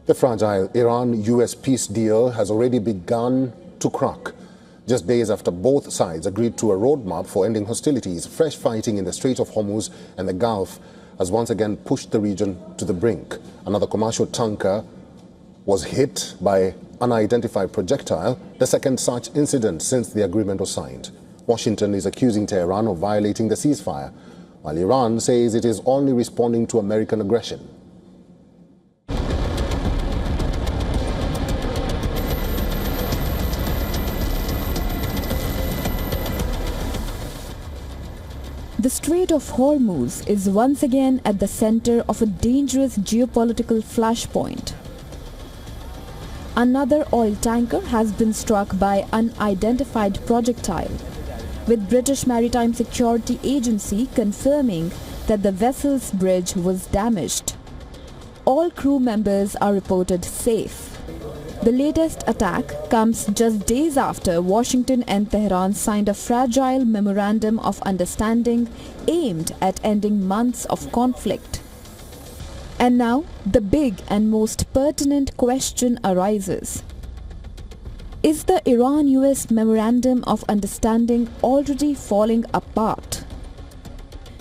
The fragile Iran-US peace deal has already begun to crack. Just days after both sides agreed to a roadmap for ending hostilities, fresh fighting in the Strait of Hormuz and the Gulf has once again pushed the region to the brink. Another commercial tanker was hit by unidentified projectile, the second such incident since the agreement was signed. Washington is accusing Tehran of violating the ceasefire, while Iran says it is only responding to American aggression. The Strait of Hormuz is once again at the center of a dangerous geopolitical flashpoint. Another oil tanker has been struck by unidentified projectile, with British Maritime Security Agency confirming that the vessel's bridge was damaged. All crew members are reported safe. The latest attack comes just days after Washington and Tehran signed a fragile memorandum of understanding aimed at ending months of conflict. And now, the big and most pertinent question arises. Is the Iran-US Memorandum of Understanding already falling apart?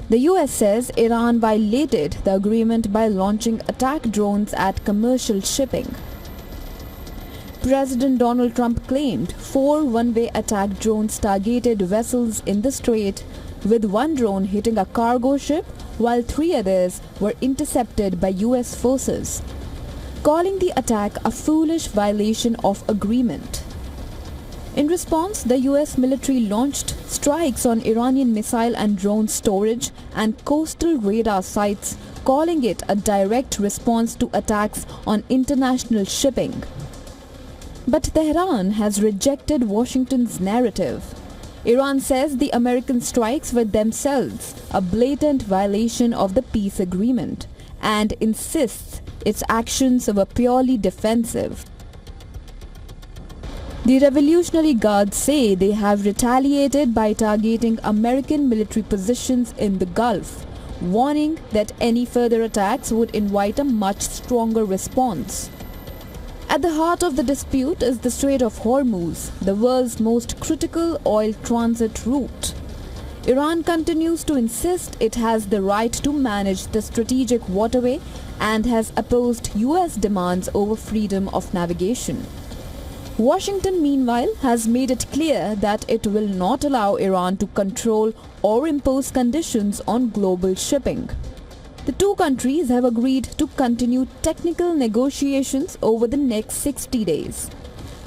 The US says Iran violated the agreement by launching attack drones at commercial shipping. President Donald Trump claimed 4 one-way attack drones targeted vessels in the strait, with one drone hitting a cargo ship while 3 others were intercepted by US forces, calling the attack a foolish violation of agreement. In response, the US military launched strikes on Iranian missile and drone storage and coastal radar sites, calling it a direct response to attacks on international shipping. But Tehran has rejected Washington's narrative. Iran says the American strikes were themselves a blatant violation of the peace agreement and insists its actions were purely defensive. The Revolutionary Guards say they have retaliated by targeting American military positions in the Gulf, warning that any further attacks would invite a much stronger response. At the heart of the dispute is the Strait of Hormuz, the world's most critical oil transit route. Iran continues to insist it has the right to manage the strategic waterway and has opposed US demands over freedom of navigation. Washington, meanwhile, has made it clear that it will not allow Iran to control or impose conditions on global shipping. The two countries have agreed to continue technical negotiations over the next 60 days.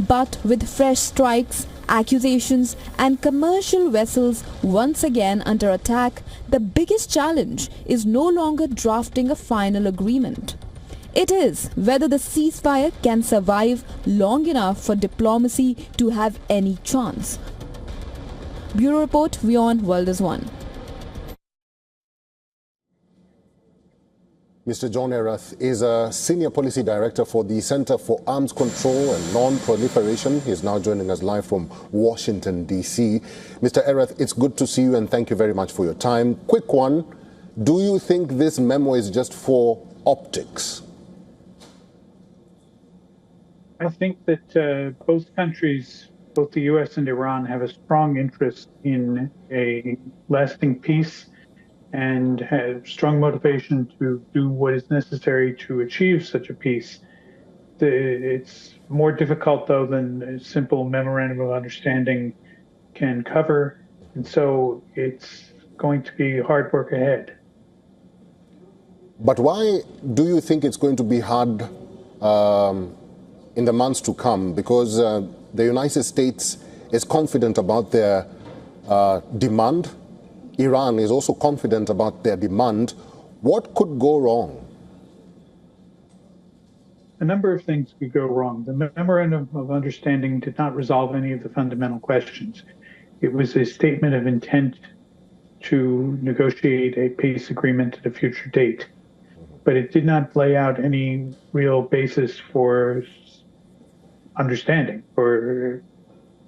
But with fresh strikes, accusations, and commercial vessels once again under attack, the biggest challenge is no longer drafting a final agreement. It is whether the ceasefire can survive long enough for diplomacy to have any chance. Bureau Report, WION World is One. Mr. John Erath is a Senior Policy Director for the Center for Arms Control and Non-Proliferation. He is now joining us live from Washington, D.C. Mr. Erath, it's good to see you and thank you very much for your time. Quick one, do you think this memo is just for optics? I think that both countries, both the U.S. and Iran, have a strong interest in a lasting peace and have strong motivation to do what is necessary to achieve such a peace. It's more difficult, though, than a simple memorandum of understanding can cover, and so it's going to be hard work ahead. But why do you think it's going to be hard in the months to come? Because the United States is confident about their demand. Iran is also confident about their demand. What could go wrong? A number of things could go wrong. The memorandum of understanding did not resolve any of the fundamental questions. It was a statement of intent to negotiate a peace agreement at a future date, but it did not lay out any real basis for understanding or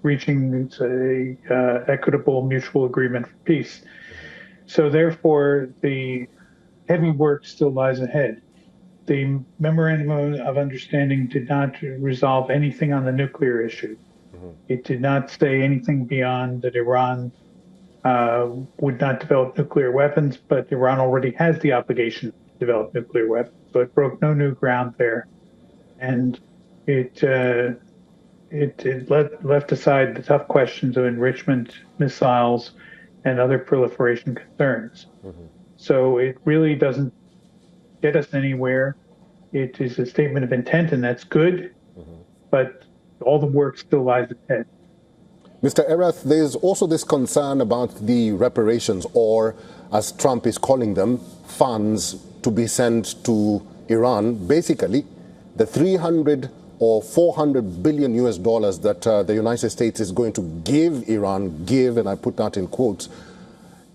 reaching a equitable mutual agreement for peace. So therefore, the heavy work still lies ahead. the memorandum of understanding did not resolve anything on the nuclear issue. It did not say anything beyond that Iran would not develop nuclear weapons, but Iran already has the obligation to develop nuclear weapons. So it broke no new ground there. And it left aside the tough questions of enrichment, missiles, and other proliferation concerns. So it really doesn't get us anywhere. It is a statement of intent, and that's good, but all the work still lies ahead. Mr. Erath, there's also this concern about the reparations, or as Trump is calling them, funds to be sent to Iran. Basically, the 300 or 400 billion US dollars that the United States is going to give Iran, and I put that in quotes,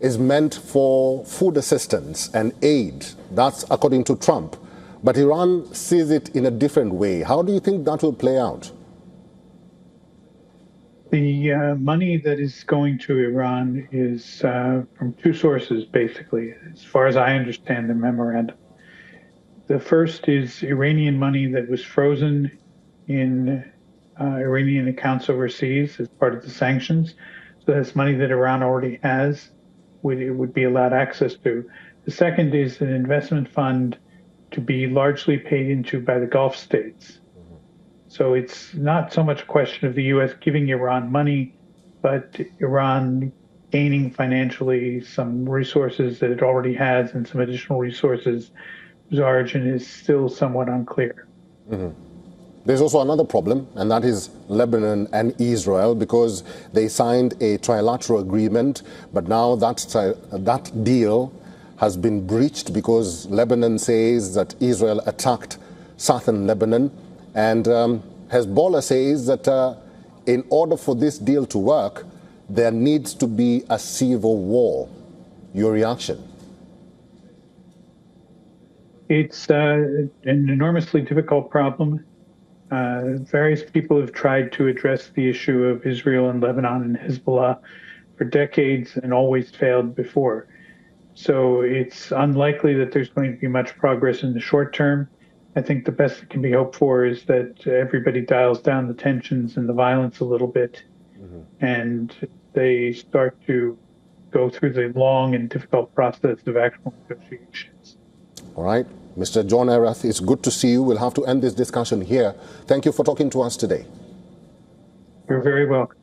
is meant for food assistance and aid. That's according to Trump. But Iran sees it in a different way. How do you think that will play out? The money that is going to Iran is from two sources, basically, as far as I understand the memorandum. The first is Iranian money that was frozen in Iranian accounts overseas as part of the sanctions. So that's money that Iran already has, would be allowed access to. The second is an investment fund to be largely paid into by the Gulf states. So it's not so much a question of the U.S. giving Iran money, but Iran gaining financially some resources that it already has and some additional resources whose origin is still somewhat unclear. There's also another problem, and that is Lebanon and Israel, because they signed a trilateral agreement, but now that deal has been breached because Lebanon says that Israel attacked southern Lebanon, and Hezbollah says that in order for this deal to work, there needs to be a civil war. Your reaction? It's an enormously difficult problem. Various people have tried to address the issue of Israel and Lebanon and Hezbollah for decades and always failed before. So it's unlikely that there's going to be much progress in the short term. I think the best that can be hoped for is that everybody dials down the tensions and the violence a little bit, and they start to go through the long and difficult process of actual negotiations. All right. Mr. John Erath, it's good to see you. We'll have to end this discussion here. Thank you for talking to us today. You're very welcome.